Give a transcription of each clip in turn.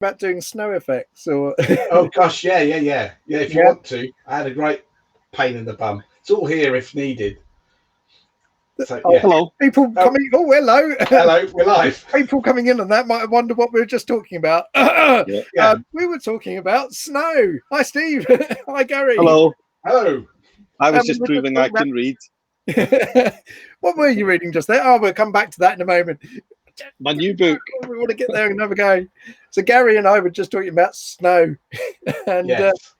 about doing snow effects or? Oh gosh, yeah. If you Yeah. want to, I had a great pain in the bum. It's all here if needed. So Oh, yeah. Hello. people Oh, coming. Oh, hello. hello, we're live. People coming in on that might have wondered what we were just talking about. Yeah. We were talking about snow. Hi, Steve. Hi, Gary. Hello. Oh, I was We just were proving I talking about- can read. What were you reading just there? Oh, we'll come back to that in a moment. My new book. We want to get there and have a go. So Gary and I were just talking about snow, and yes.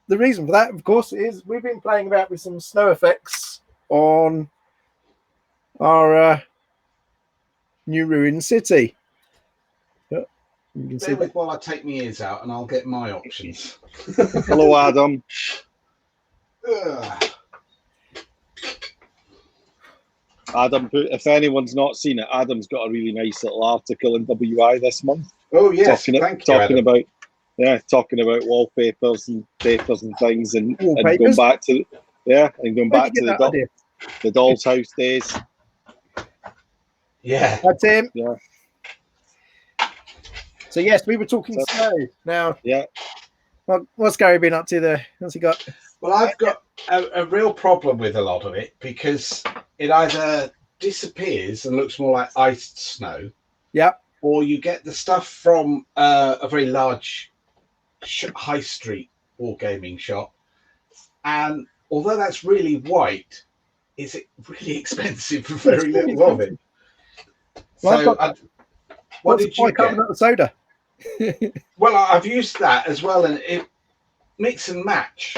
the reason for that, of course, is we've been playing about with some snow effects on our new ruined city. You can see Bear with that. while I take my ears out and I'll get my options. Hello, Adam. Ugh. Adam, if anyone's not seen it, Adam's got a really nice little article in WI this month. Oh yes, talking thank you, talking Adam. about wallpapers and papers and things, and going Wallpapers? back to going Where'd back you to get that idea? the doll's house days. Yeah. That's him. Yeah. So yes, we were talking So- snow. Now, Yeah. what's Gary been up to there? What's he got? Well, I've got a real problem with a lot of it because it either disappears and looks more like iced snow, Yep. or you get the stuff from a very large high street wargaming shop, and although that's really white, is it really expensive for very little of it? Well, So, what did you get? Bicarbonate of soda. Well, I've used that as well, and it mix and match.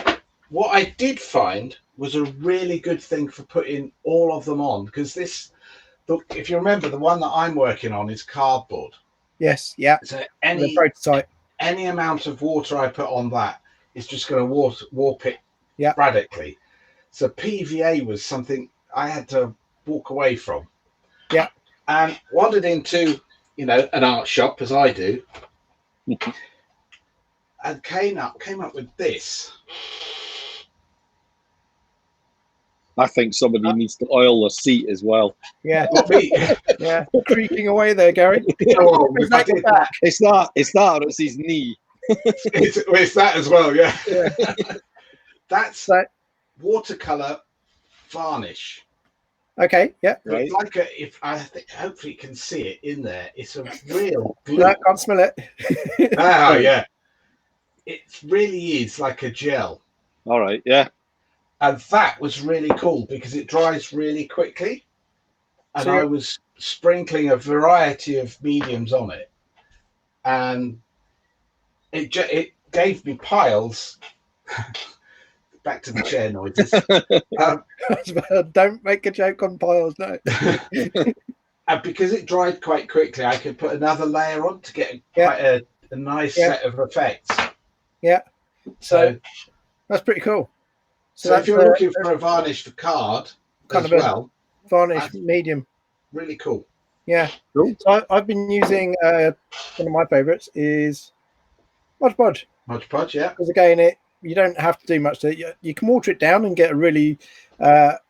What I did find was a really good thing for putting all of them on, because if you remember, the one that I'm working on is cardboard. Yes. Yeah. So The prototype. any amount of water I put on that is just going to warp it Yeah. radically. So PVA was something I had to walk away from. Yeah. And wandered into, an art shop, as I do, and came up with this. I think somebody needs to oil the seat as well. Yeah. What me? Yeah. Creaking away there, Gary. Oh, Is that your back? It's that, or it's his knee. it's that as well, yeah. Yeah. That's So- watercolor varnish. Okay. Yeah. So Right. it's like hopefully you can see it in there. It's a real glue. No, can't smell it. Oh yeah. It really is like a gel. All right. Yeah. And that was really cool because it dries really quickly. And I was sprinkling a variety of mediums on it. And it gave me piles. Back to the chair noises. Don't make a joke on piles, no. And because it dried quite quickly, I could put another layer on to get quite a nice set of effects. Yeah. So that's pretty cool. So if you're looking for a varnish for card kind as of well, varnish medium. Really cool. Yeah. Cool. So I've been using one of my favourites is Mod Podge. Mod Podge, yeah. Because again, you don't have to do much to it. You can water it down and get a really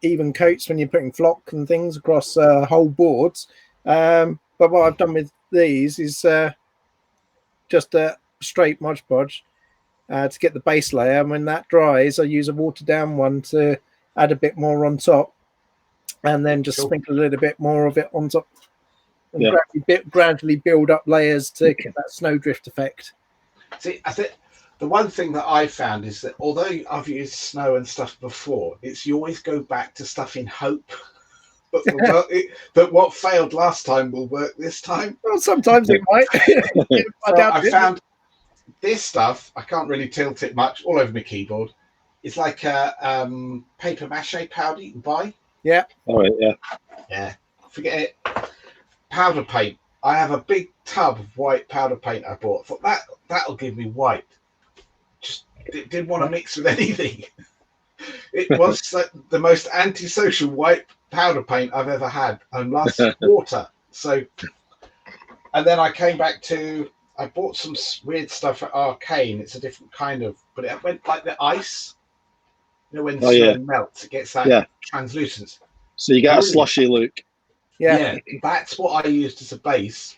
even coats when you're putting flock and things across whole boards. But what I've done with these is just a straight Mod Podge to get the base layer. And when that dries, I use a watered down one to add a bit more on top, and then just sprinkle a little bit more of it on top, and gradually build up layers to get that snowdrift effect. See, I think the one thing that I found is that although I've used snow and stuff before, you always go back to stuff in hope that what failed last time will work this time. Well, sometimes it might. I found this stuff. I can't really tilt it much all over my keyboard. It's like a paper mache powder you can buy. Yeah. All right. Yeah. Yeah. Forget it. Powder paint. I have a big tub of white powder paint I bought. I thought that'll give me white. Just didn't want to mix with anything. It was the most antisocial white powder paint I've ever had, and lost water. So, and then I came back to. I bought some weird stuff at Arcane. It's a different kind of, but it went like the ice. You know, when snow melts, it gets that translucence. So you get a slushy look. Yeah, that's what I used as a base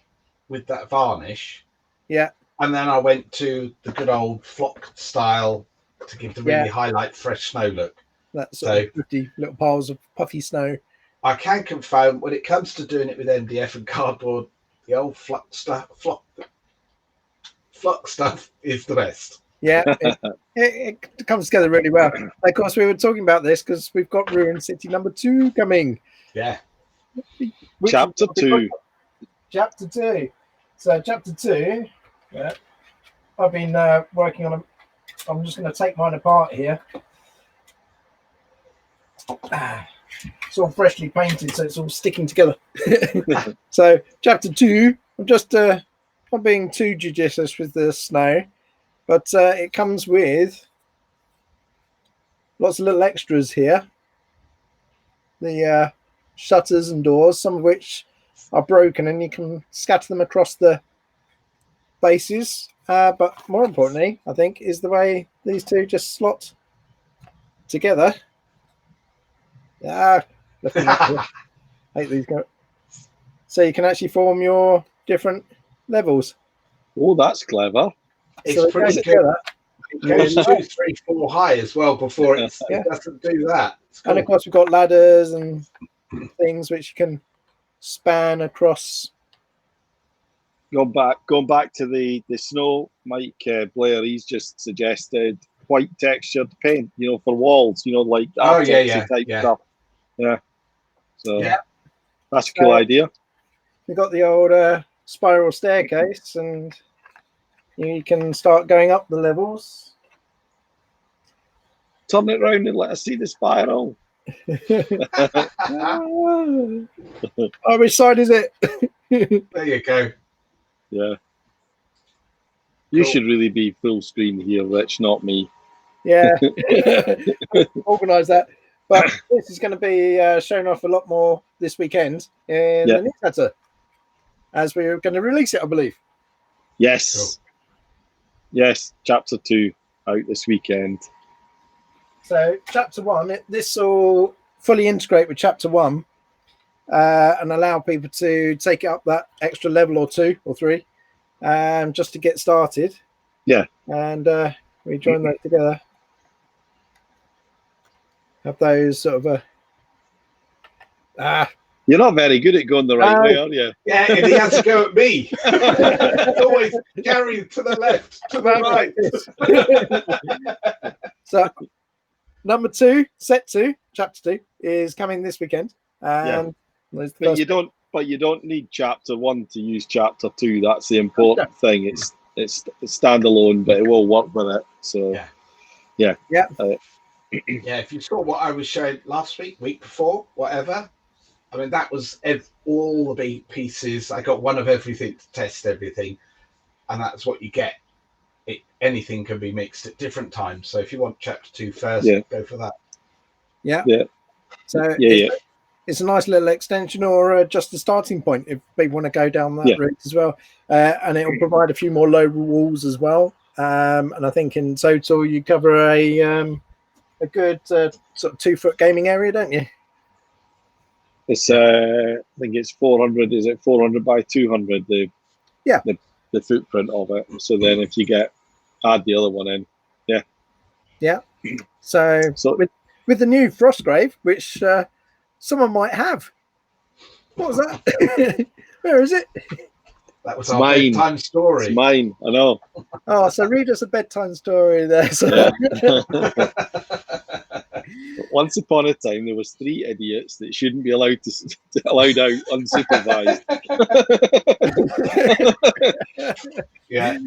with that varnish. Yeah. And then I went to the good old flock style to give the really highlight fresh snow look. That's sort of 50 little piles of puffy snow. I can confirm when it comes to doing it with MDF and cardboard, the old flock stuff is the best. Yeah, it comes together really well. Of course, we were talking about this because we've got Ruin City number 2 coming. Yeah. Chapter 2. Chapter 2. So chapter 2, I've been working on. I'm just going to take mine apart here. It's all freshly painted, so it's all sticking together. So chapter 2, I'm just not being too judicious with the snow, but it comes with lots of little extras here. The shutters and doors, some of which are broken, and you can scatter them across the bases. But more importantly, I think, is the way these two just slot together. I hate these guys. So you can actually form your different levels. Oh, that's clever. It's so pretty good. It goes 2, 3, 4 high as well before it doesn't do that. Cool. And of course, we've got ladders and things which you can span across. Going back to the snow, Mike Blair, he's just suggested white textured paint, for walls, like type stuff. Yeah. So that's a cool idea. We've got the old spiral staircase, and you can start going up the levels. Turn it around and let us see the spiral. Oh, which side is it? There you go. Yeah. You should really be full screen here, Rich, not me. Yeah. Organise that. But this is going to be shown off a lot more this weekend in the newsletter, as we're going to release it, I believe. Yes. Cool. Yes, chapter 2 out this weekend. So chapter 1, this will fully integrate with chapter 1 and allow people to take it up that extra level or 2 or 3 just to get started. Yeah. And we join those together. Have those sort of You're not very good at going the right way, are you? Yeah, and he has to go at me. Always carry to the left, to the right. So number 2, set 2, chapter 2 is coming this weekend. And but you don't need chapter 1 to use chapter 2. That's the important thing. It's standalone, but it will work with it. So yeah. If you saw what I was showing last week before, whatever, I mean, that was all the big pieces. I got one of everything to test everything, and that's what you get. Anything can be mixed at different times. So if you want chapter 2 first, go for that. Yeah. So it's a nice little extension, or just a starting point if people want to go down that route as well. And it will provide a few more low walls as well. And I think in total you cover a good sort of 2-foot gaming area, don't you? It's I think it's 400. Is it 400 by 200? The footprint of it. So then if you add the other one in, So with the new Frostgrave, which someone might have. What was that? Where is it? That was our bedtime story. It's mine, I know. Oh, so read us a bedtime story there. So. Once upon a time, there was 3 idiots that shouldn't be allowed allowed out unsupervised. Yeah,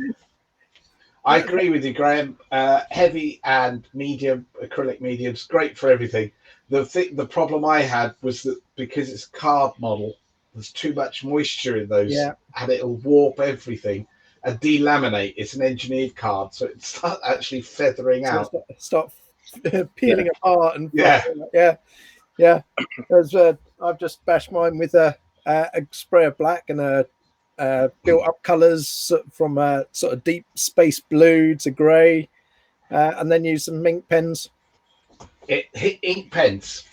I agree with you, Graham. Heavy and medium acrylic mediums, great for everything. The problem I had was that because it's a card model, there's too much moisture in those, and it'll warp everything and delaminate. It's an engineered card, so it starts actually feathering out. Start peeling apart and I've just bashed mine with a spray of black and a built up colours from a sort of deep space blue to grey, and then use some ink pens. Ink pens,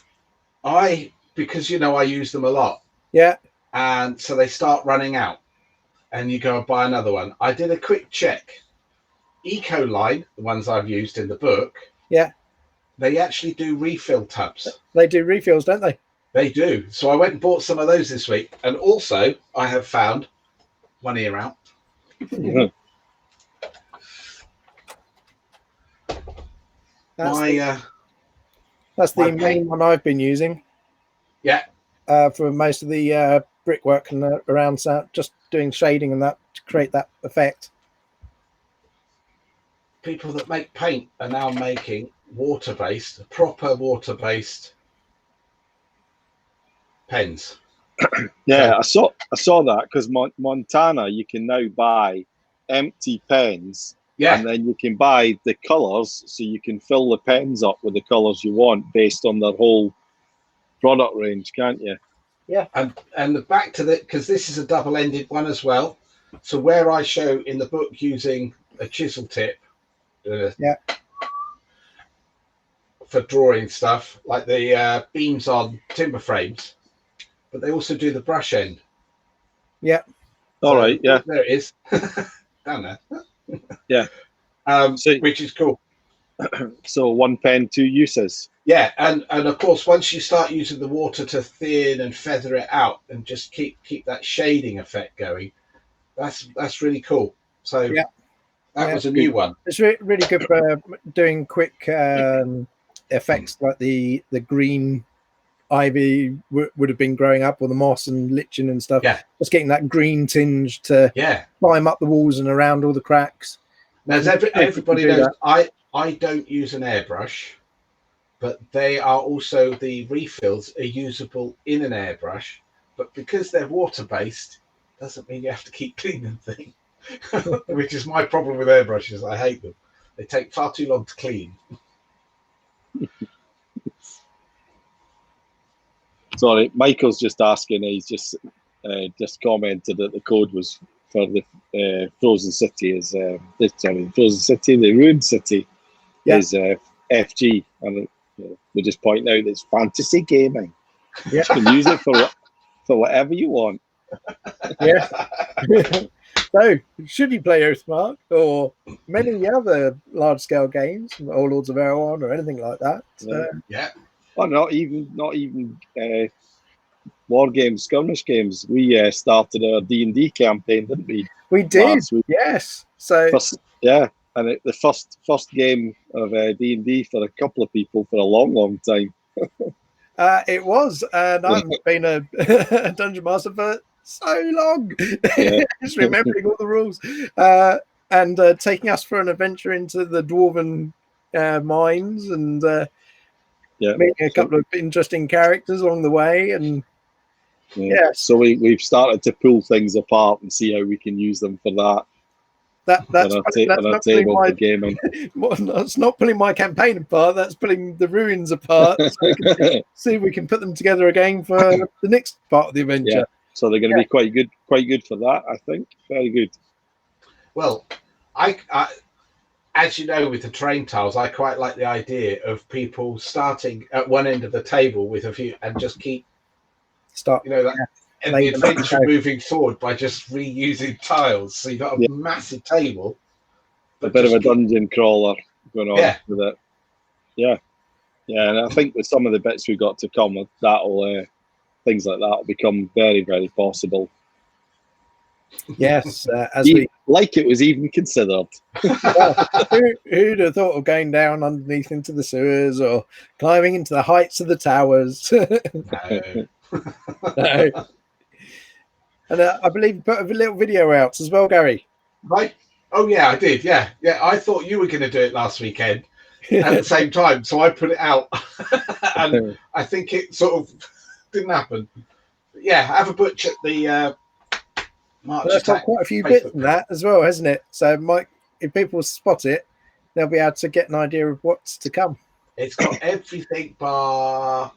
because I use them a lot. Yeah. And so they start running out. and you go and buy another one. I did a quick check. Ecoline, the ones I've used in the book, yeah, they actually do refill tubs. They do refills, don't they? They do. So I went and bought some of those this week. And also, I have found one ear out. That's the main one I've been using. Yeah. For most of the brickwork and around, just doing shading and that to create that effect. People that make paint are now making water-based, proper water-based pens. Yeah, so, I saw that because Montana, you can now buy empty pens. Yeah. And then you can buy the colours, so you can fill the pens up with the colours you want based on their whole product range, can't you? Yeah. And back to the, because this is a double-ended one as well. So where I show in the book using a chisel tip, for drawing stuff like the beams on timber frames, but they also do the brush end. Yeah. All right. Yeah. There it is. Down there. Yeah. Which is cool. So one pen, two uses. Yeah, and of course, once you start using the water to thin and feather it out, and just keep that shading effect going, that's really cool. So that was a new one. It's really good for doing quick effects like the green ivy would have been growing up, or the moss and lichen and stuff. Yeah, just getting that green tinge to climb up the walls and around all the cracks. Now, as everybody knows, I don't use an airbrush, but they are also, the refills are usable in an airbrush, but because they're water-based, doesn't mean you have to keep cleaning things, which is my problem with airbrushes. I hate them. They take far too long to clean. Sorry, Michael's just asking. He's just commented that the code was for the Frozen City is Frozen City, the Ruined City is FG, and we're just pointing out it's fantasy gaming. You can use it for whatever you want. Yeah. So, should you play Earthmark or many other large-scale games, or Lords of Erewhon or anything like that? Or not even war games, skirmish games. We started our D&D campaign, didn't we? We did. Yes. So and the first game of D&D for a couple of people for a long time. It was, and I haven't been a dungeon master for so long. Just remembering all the rules and taking us for an adventure into the dwarven mines and meeting a couple of interesting characters along the way. And so we've started to pull things apart and see how we can use them for that. That's not pulling my campaign apart. That's pulling the ruins apart. So we can see if we can put them together again for the next part of the adventure. Yeah. So they're going to be quite good for that, I think. Very good. Well, I as you know, with the train tiles, I quite like the idea of people starting at one end of the table with a few and just keep and the adventure moving forward by just reusing tiles. So you've got a massive table. A bit of a dungeon crawler going on with it. Yeah. Yeah, and I think with some of the bits we've got to come, that'll things like that will become very, very possible. Yes, like it was even considered. Who'd have thought of going down underneath into the sewers or climbing into the heights of the towers? No. And I believe you put a little video out as well, Gary. Right? Oh yeah, I did. Yeah. I thought you were going to do it last weekend at the same time, so I put it out, and I think it sort of didn't happen. But yeah, have a butch at the March Attack. Got quite a few bits in that as well, hasn't it? So, Mike, if people spot it, they'll be able to get an idea of what's to come. It's got everything bar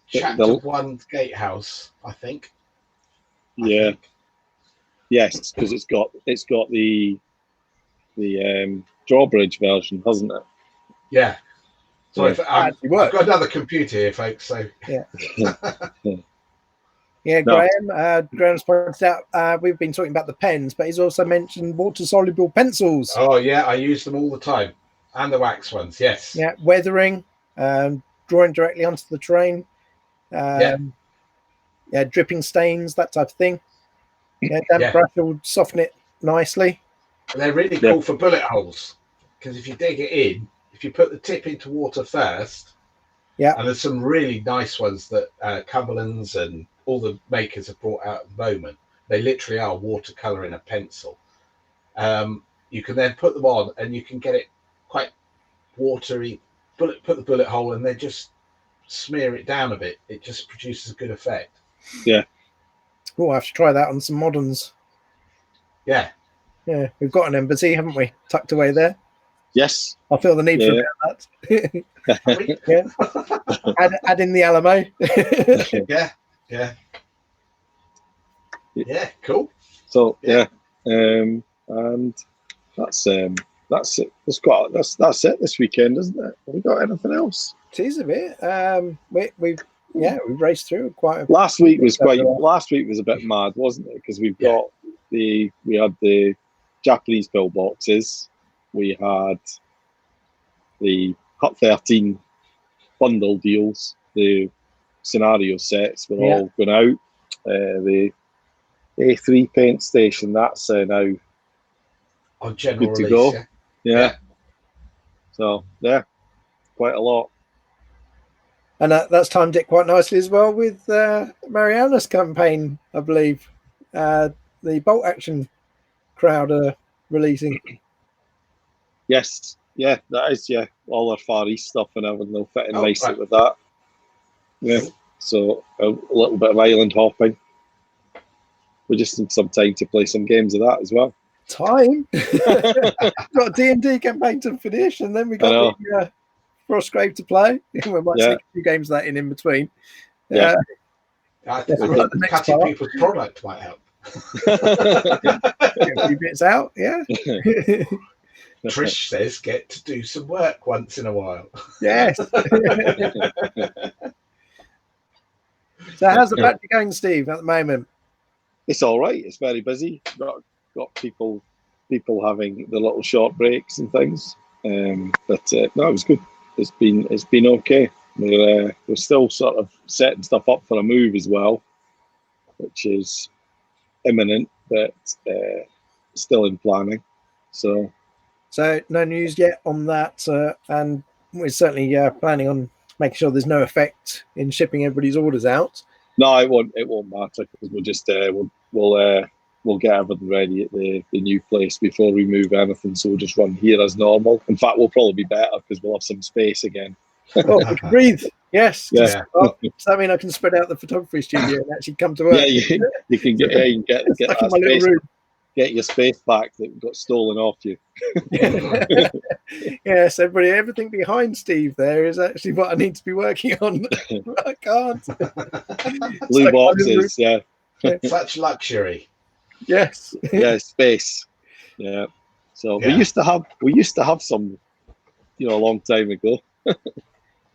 Chapter 1 Gatehouse, I think. Yes, because it's got the drawbridge version, hasn't it? Yeah. Sorry, I've got another computer here, folks. So Yeah, No. Graham's pointed out we've been talking about the pens, but he's also mentioned water-soluble pencils. Oh, yeah, I use them all the time. And the wax ones, yes. Yeah, weathering, drawing directly onto the terrain. Yeah, dripping stains, that type of thing. Yeah, damp brush will soften it nicely. And they're really cool for bullet holes, because if you dig it in, if you put the tip into water first, and there's some really nice ones that Cumberland's and all the makers have brought out at the moment. They literally are watercolor in a pencil. You can then put them on, and you can get it quite watery. Put the bullet hole, and then just smear it down a bit. It just produces a good effect. Yeah. Oh, I have to try that on some moderns. Yeah. Yeah, we've got an embassy, haven't we? Tucked away there. Yes. I feel the need for that. Yeah. Add in the Alamo. Yeah, cool. So and that's it. That's it this weekend, isn't it? Have we got anything else? It is a bit. We've raced through quite. Last week was a bit mad, wasn't it? Because we had the Japanese pillboxes, we had the Hut 13 bundle deals, the scenario sets were all going out. The A3 paint station, that's now on general good to release, go. Yeah. So quite a lot. And that's timed it quite nicely as well with Mariana's campaign, I believe. The Bolt Action crowd are releasing. Yes, that is, all our Far East stuff and everything, they'll fit in nicely with that. Yeah, so a little bit of island hopping. We just need some time to play some games of that as well. Time? Got a D&D campaign to finish, and then we got the Frostgrave to play. We might sneak a few games of that in between. I think cutting people's product might help. Get a few bits out, Trish says get to do some work once in a while. Yes. So how's the factory going, Steve, at the moment? It's all right. It's very busy. Got people having the little short breaks and things. But no, it was good. It's been okay. We're still sort of setting stuff up for a move as well, which is imminent, but still in planning. So no news yet on that, and we're certainly planning on making sure there's no effect in shipping everybody's orders out. No, it won't matter, because we'll just we'll get everything ready at the new place before we move anything. So we'll just run here as normal. In fact, we'll probably be better because we'll have some space again. Oh, we can breathe. Yes. Yeah. Does that mean I can spread out the photography studio and actually come to work? Yeah, you can get that space. Room. Get your space back that got stolen off you. Yes, everything behind Steve there is actually what I need to be working on. I can't. Blue boxes, yeah. Such luxury. Yes. Yeah, space. Yeah. So we used to have some, a long time ago.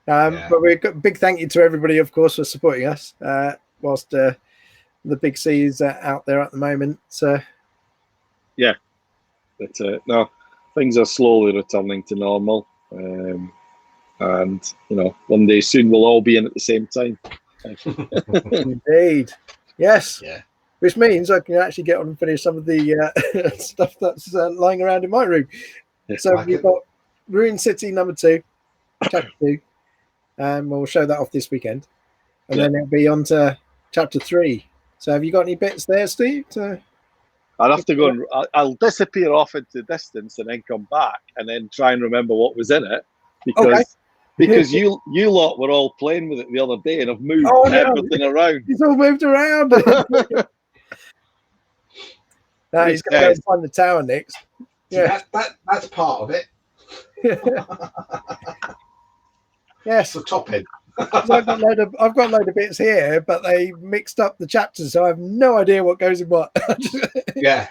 But we've got a big thank you to everybody, of course, for supporting us whilst the big C is out there at the moment. Yeah, but no, things are slowly returning to normal, and one day soon we'll all be in at the same time. Indeed, yes. Yeah. Which means I can actually get on and finish some of the stuff that's lying around in my room. So we've got Ruined City number 2, chapter 2, and we'll show that off this weekend, and then it'll be on to chapter 3. So have you got any bits there, Steve? I'll have to go and I'll disappear off into the distance and then come back and then try and remember what was in it, because you lot were all playing with it the other day and have moved everything around. It's all moved around. He's going to go and find the tower next. Yeah, that's part of it. Yes, the top end. I've got a load of bits here, but they mixed up the chapters, so I have no idea what goes in what. Yeah.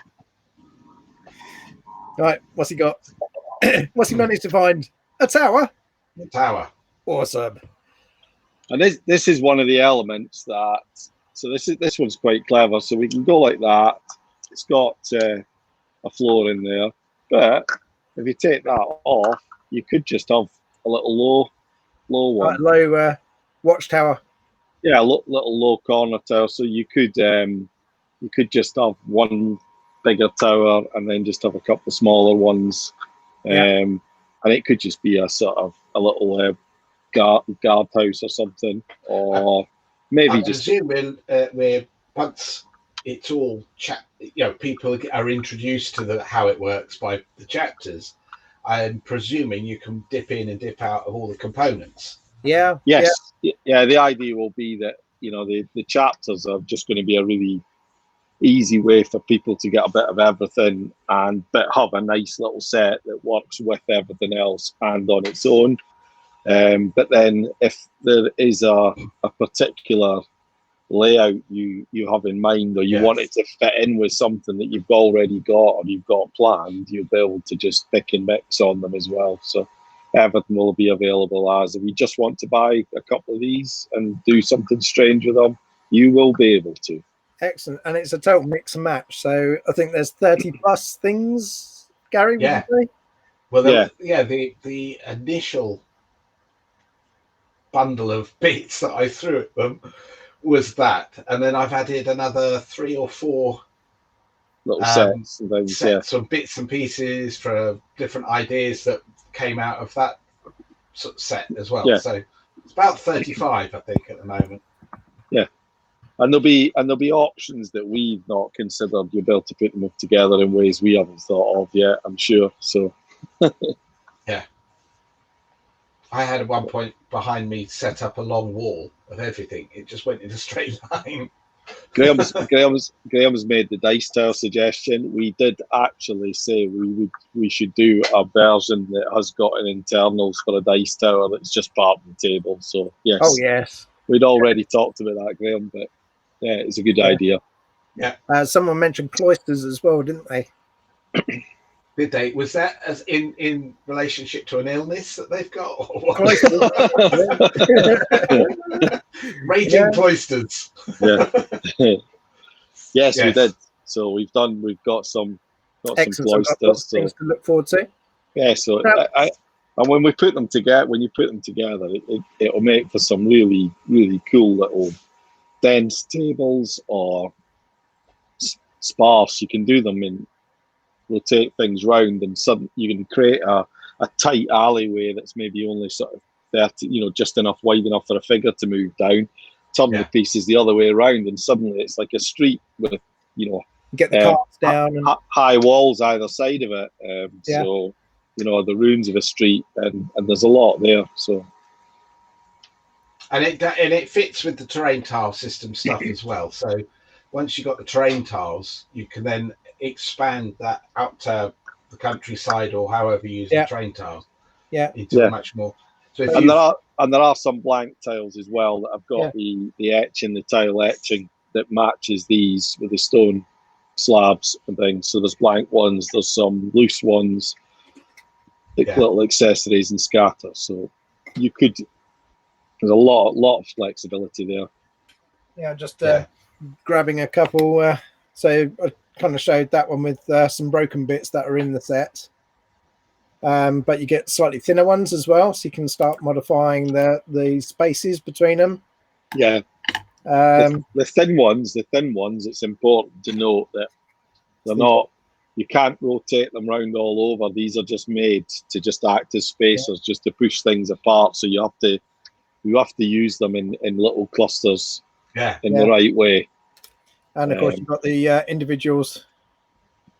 Right, what's he got? What's he managed to find? A tower. The tower. Awesome. And this is one of the elements that So this one's quite clever. So we can go like that. It's got a floor in there, but if you take that off, you could just have a little low one. Low watchtower. Yeah, little low corner tower. So you could just have one bigger tower and then just have a couple of smaller ones. And it could just be a sort of a little guardhouse or something, or maybe I'm just. presuming where once it's all people are introduced to how it works by the chapters. I'm presuming you can dip in and dip out of all the components. Yeah. Yes. Yeah. The idea will be that the chapters are just going to be a really easy way for people to get a bit of everything but have a nice little set that works with everything else and on its own. But then if there is a particular layout you have in mind, or you want it to fit in with something that you've already got or you've got planned, you'll be able to just pick and mix on them as well. So everything will be available. As if you just want to buy a couple of these and do something strange with them, you will be able to. Excellent. And it's a total mix and match. So I think there's 30 plus things, Gary, would you say? Well, the initial bundle of bits that I threw at them was that. And then I've added another 3 or 4 little sets and things, sets of bits and pieces for different ideas that came out of that sort of set as well. Yeah. So it's about 35, I think, at the moment. Yeah. And there'll be options that we've not considered. You'll be able to put them together in ways we haven't thought of yet, I'm sure. So yeah. I had at one point behind me set up a long wall of everything. It just went in a straight line. Graham's made the dice tower suggestion. We did actually say we should do a version that has got an internals for a dice tower that's just part of the table. So yes. Oh yes. We'd already talked about that, Graham, but yeah, it's a good idea. Yeah. Someone mentioned cloisters as well, didn't they? Did they? Was that as in relationship to an illness that they've got? Or what? Raging cloisters. Yeah. Yes, we did. So we've got some cloisters. So things to look forward to. Yeah. So and when we put them together, it'll make for some really, really cool little dense tables or sparse. You can do them in. Rotate things round, and you can create a tight alleyway that's maybe only sort of 30, just wide enough for a figure to move down. Turn the pieces the other way around, and suddenly it's like a street with get the carts down and high walls either side of it. So the ruins of a street, and there's a lot there. So and it fits with the terrain tile system stuff as well. So once you've got the terrain tiles, you can then expand that out to the countryside or however you use the terrain tiles. Into much more. So there are some blank tiles as well that have got the etching, the tile etching that matches these with the stone slabs and things. So there's blank ones, there's some loose ones, little accessories and scatter. So there's a lot of flexibility there. Yeah, just grabbing a couple. So I kind of showed that one with some broken bits that are in the set. But you get slightly thinner ones as well, so you can start modifying the spaces between them. Yeah. The thin ones, it's important to note that they're not, you can't rotate them round all over. These are just made to just act as spacers, just to push things apart. So you have to use them in little clusters the right way. And of course you've got the individuals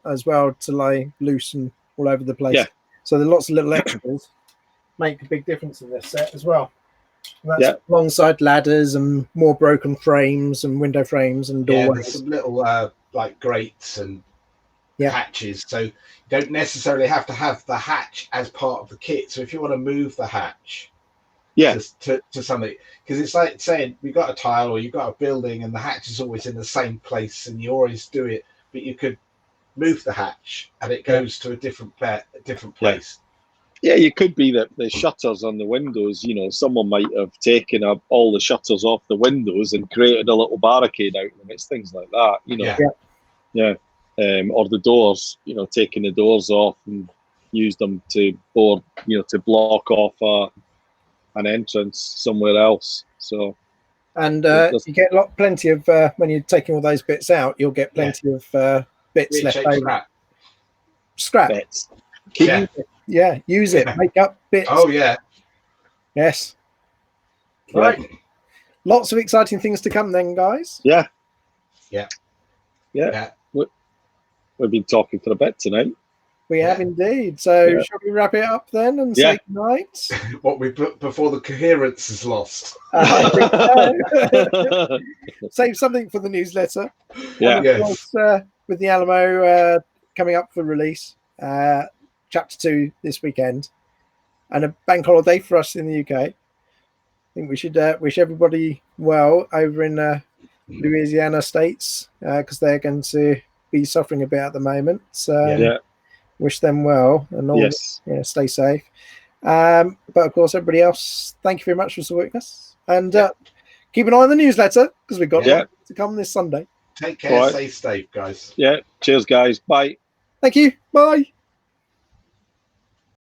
as well to lay loose and all over the place. Yeah. So there are lots of little extras make a big difference in this set as well. And that's alongside ladders and more broken frames and window frames and doorways. There's some little like grates and hatches. So you don't necessarily have to have the hatch as part of the kit. So if you want to move the hatch to something, because it's like saying we've got a tile or you've got a building and the hatch is always in the same place and you always do it, but you could move the hatch and it goes to a different place. Yeah, it could be that the shutters on the windows, someone might have taken up all the shutters off the windows and created a little barricade out of them. It's things like that, Yeah. Or the doors, taking the doors off and use them to board, to block off an entrance somewhere else. So, and you get plenty of when you're taking all those bits out, you'll get plenty of bits left over. Scrap bits. Use it. Make up bits. Oh yeah. Yes. Right. Lots of exciting things to come then, guys. Yeah. Yeah. We've been talking for a bit tonight. We have indeed. So shall we wrap it up then and say goodnight? What we put before the coherence is lost. I think so. Save something for the newsletter. Yeah. And of course, with the Alamo coming up for release, chapter 2 this weekend, and a bank holiday for us in the UK. I think we should wish everybody well over in Louisiana states because they're going to be suffering a bit at the moment. So wish them well and all. Stay safe. But of course, everybody else, thank you very much for supporting us, and keep an eye on the newsletter because we've got to come this Sunday. Take care. Stay safe, guys. Yeah. Cheers, guys. Bye. Thank you. Bye.